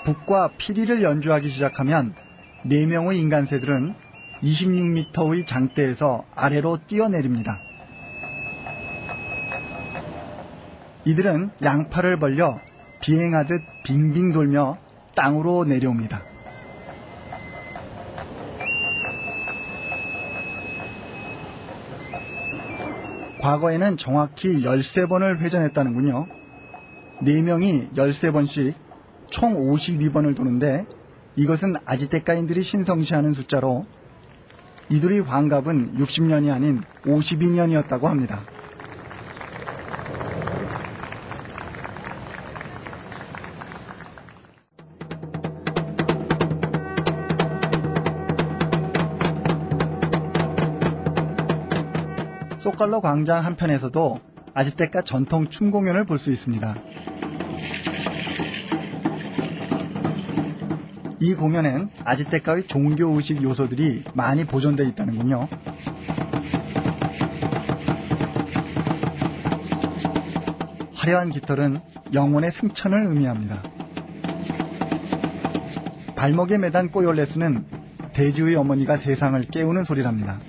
북과 피리를 연주하기 시작하면 4명의 인간새들은 26m의 장대에서 아래로 뛰어내립니다. 이들은 양팔을 벌려 비행하듯 빙빙 돌며 땅으로 내려옵니다. 과거에는 정확히 13번을 회전했다는군요. 4명이 13번씩 총 52번을 도는데 이것은 아즈테카인들이 신성시하는 숫자로 이들의 환갑은 60년이 아닌 52년이었다고 합니다. 소칼로 광장 한편에서도 아즈테카 전통 춤 공연을 볼 수 있습니다. 이 공연엔 아즈테카의 종교의식 요소들이 많이 보존되어 있다는군요. 화려한 깃털은 영혼의 승천을 의미합니다. 발목에 매단 꼬열레스는 대지의 어머니가 세상을 깨우는 소리랍니다.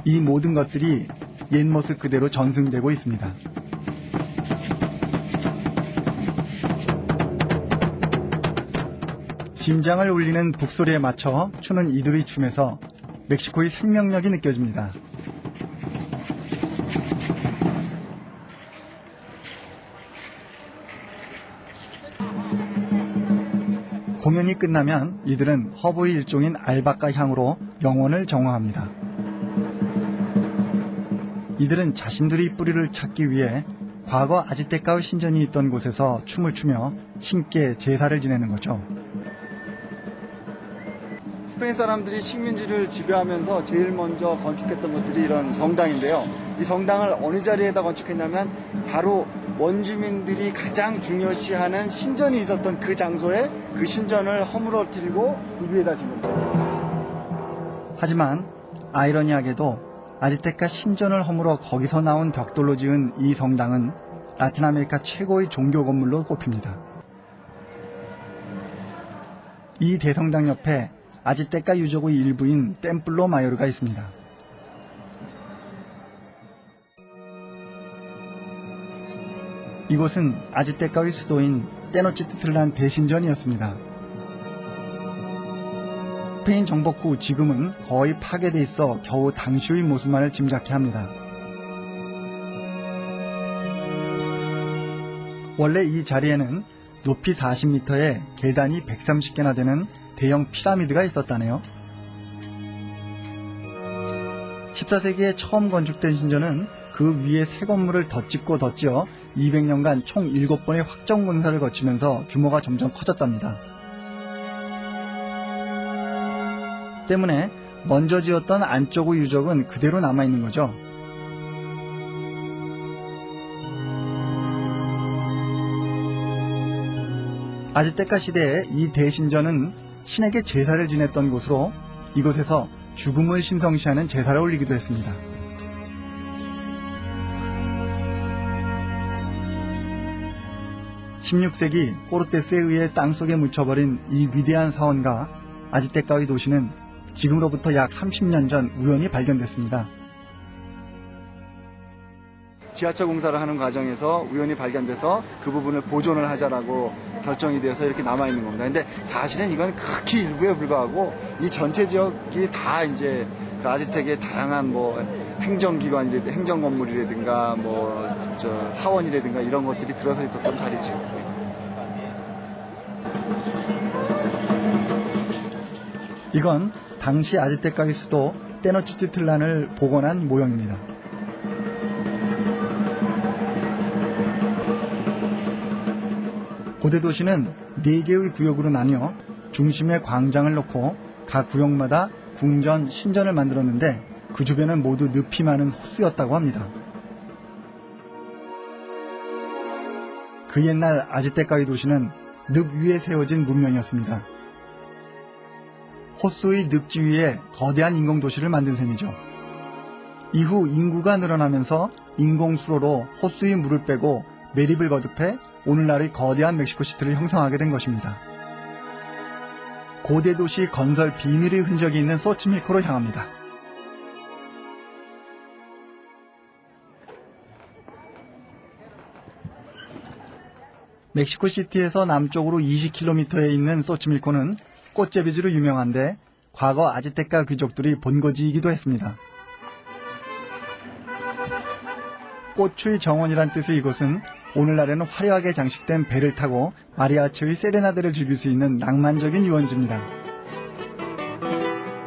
이 모든 것들이 옛 모습 그대로 전승되고 있습니다. 심장을 울리는 북소리에 맞춰 추는 이들의 춤에서 멕시코의 생명력이 느껴집니다. 공연이 끝나면 이들은 허브의 일종인 알바카 향으로 영혼을 정화합니다. 이들은 자신들의 뿌리를 찾기 위해 과거 아즈테카의 신전이 있던 곳에서 춤을 추며 신께 제사를 지내는 거죠. 스페인 사람들이 식민지를 지배하면서 제일 먼저 건축했던 것들이 이런 성당인데요. 이 성당을 어느 자리에다 건축했냐면 바로 원주민들이 가장 중요시하는 신전이 있었던 그 장소에 그 신전을 허물어뜨리고 그 위에다 지은 겁니다. 하지만 아이러니하게도 아즈테카 신전을 허물어 거기서 나온 벽돌로 지은 이 성당은 라틴 아메리카 최고의 종교 건물로 꼽힙니다. 이 대성당 옆에 아즈테카 유적의 일부인 템플로 마요르가 있습니다. 이곳은 아즈테카의 수도인 테노치티틀란 대신전이었습니다. 스페인 정복 후 지금은 거의 파괴돼 있어 겨우 당시의 모습만을 짐작케 합니다. 원래 이 자리에는 높이 40m에 계단이 130개나 되는 대형 피라미드가 있었다네요. 14세기에 처음 건축된 신전은 그 위에 새 건물을 덧짓고 덧지어 200년간 총 7번의 확정 공사를 거치면서 규모가 점점 커졌답니다. 때문에 먼저 지었던 안쪽의 유적은 그대로 남아있는 거죠. 아즈테카 시대에 이 대신전은 신에게 제사를 지냈던 곳으로 이곳에서 죽음을 신성시하는 제사를 올리기도 했습니다. (16세기) 코르테스에 의해 땅속에 묻혀버린 이 위대한 사원과 아즈테카의 도시는 지금으로부터 약 30년 전 우연히 발견됐습니다. 지하철 공사를 하는 과정에서 우연히 발견돼서 그 부분을 보존을 하자라고 결정이 되어서 이렇게 남아있는 겁니다. 근데 사실은 이건 극히 일부에 불과하고 이 전체 지역이 다 이제 그 아즈텍의 다양한 뭐 행정기관이라든가 행정건물이라든가 뭐 사원이라든가 이런 것들이 들어서 있었던 자리죠. 이건 당시 아즈테카의 수도 테노치티틀란을 복원한 모형입니다. 고대 도시는 4개의 구역으로 나뉘어 중심에 광장을 놓고 각 구역마다 궁전, 신전을 만들었는데 그 주변은 모두 늪이 많은 호수였다고 합니다. 그 옛날 아즈테카의 도시는 늪 위에 세워진 문명이었습니다. 호수의 늪지 위에 거대한 인공도시를 만든 셈이죠. 이후 인구가 늘어나면서 인공수로로 호수의 물을 빼고 매립을 거듭해 오늘날의 거대한 멕시코시티를 형성하게 된 것입니다. 고대 도시 건설 비밀의 흔적이 있는 소치밀코로 향합니다. 멕시코시티에서 남쪽으로 20km에 있는 소치밀코는 꽃제비지로 유명한데 과거 아즈테카 귀족들이 본거지이기도 했습니다. 꽃추의 정원이란 뜻의 이곳은 오늘날에는 화려하게 장식된 배를 타고 마리아치의 세레나데를 즐길 수 있는 낭만적인 유원지입니다.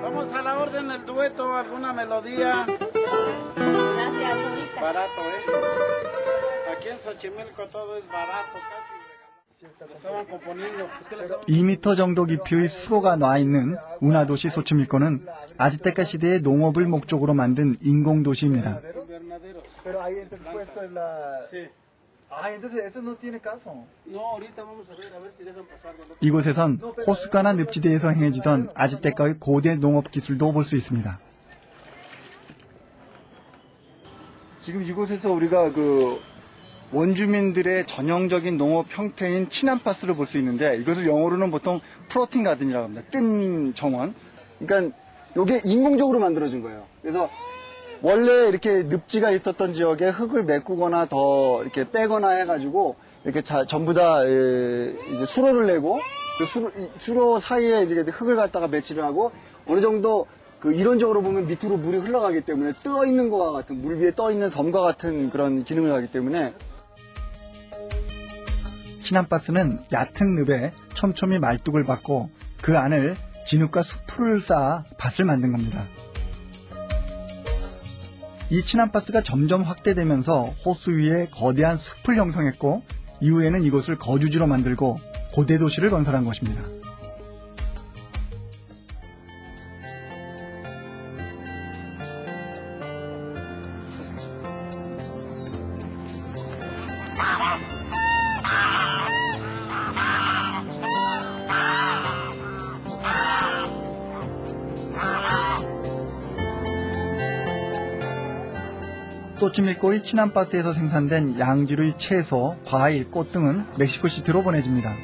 Vamos a la orden el dueto, alguna melodía. Gracias, ahorita. Barato, Aquí en Xochimilco todo es barato, casi regalado. Estaban componiendo. 2m 정도 깊이의 수로가 놔있는 운하도시 소치밀코는 아즈테카 시대의 농업을 목적으로 만든 인공도시입니다. Pero ahí entonces puesto en la... Sí. Ah, entonces eso no tiene caso. No, ahorita vamos a ver si dejan pasar. 이곳에선 호숫가나 늪지대에서 행해지던 아즈테카의 고대 농업 기술도 볼 수 있습니다. 지금 이곳에서 우리가 그 원주민들의 전형적인 농업 형태인 치난파스를 볼 수 있는데 이것을 영어로는 보통 플로팅 가든이라고 합니다. 뜬 정원. 그러니까 이게 인공적으로 만들어진 거예요. 그래서 원래 이렇게 늪지가 있었던 지역에 흙을 메꾸거나 더 이렇게 빼거나 해가지고 이렇게 전부 다 이제 수로를 내고 그 수로 사이에 이렇게 흙을 갖다가 배치를 하고 어느 정도 그 이론적으로 보면 밑으로 물이 흘러가기 때문에 떠 있는 것과 같은 물 위에 떠 있는 섬과 같은 그런 기능을 하기 때문에 치난파스는 얕은 늪에 촘촘히 말뚝을 박고 그 안을 진흙과 수풀을 쌓아 밭을 만든 겁니다. 이 치난파스가 점점 확대되면서 호수 위에 거대한 숲을 형성했고 이후에는 이곳을 거주지로 만들고 고대 도시를 건설한 것입니다. 소치밀코의 치난파스에서 생산된 양질의 채소, 과일, 꽃 등은 멕시코시티로 보내집니다.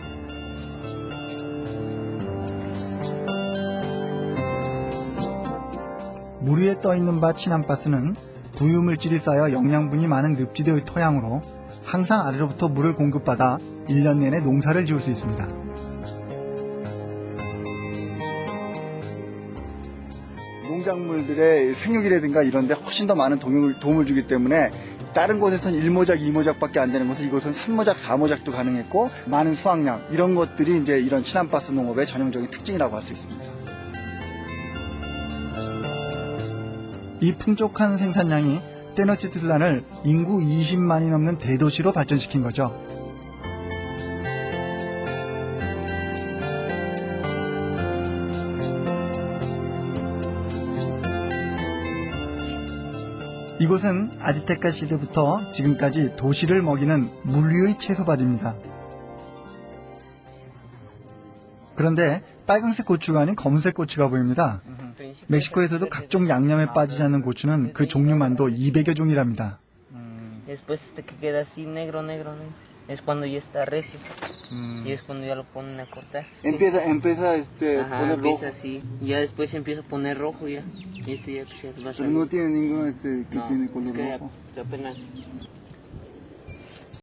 물 위에 떠있는 밭 치난파스는 부유물질이 쌓여 영양분이 많은 늪지대의 토양으로 항상 아래로부터 물을 공급받아 1년 내내 농사를 지을 수 있습니다. 농작물들의 생육이라든가 이런 데 훨씬 더 많은 도움을 주기 때문에 다른 곳에서는 1모작, 2모작밖에 안 되는 것을 이곳은 3모작, 4모작도 가능했고 많은 수확량 이런 것들이 이제 이런 치난파스 농업의 전형적인 특징이라고 할 수 있습니다. 이 풍족한 생산량이 테노치틀란을 인구 20만이 넘는 대도시로 발전시킨 거죠. 이곳은 아즈테카 시대부터 지금까지 도시를 먹이는 물류의 채소밭입니다. 그런데 빨간색 고추가 아닌 검은색 고추가 보입니다. 멕시코에서도 각종 양념에 빠지지 않는 고추는 그 종류만도 200여 종이랍니다. Después este que queda así negro es cuando ya está recio y es cuando ya lo ponen a cortar. empieza Ajá, poner rojo. empieza así, ya después empieza a poner rojo ya. Y este ya pues ya va a Pero no tiene ningún que no, tiene color es que rojo. apenas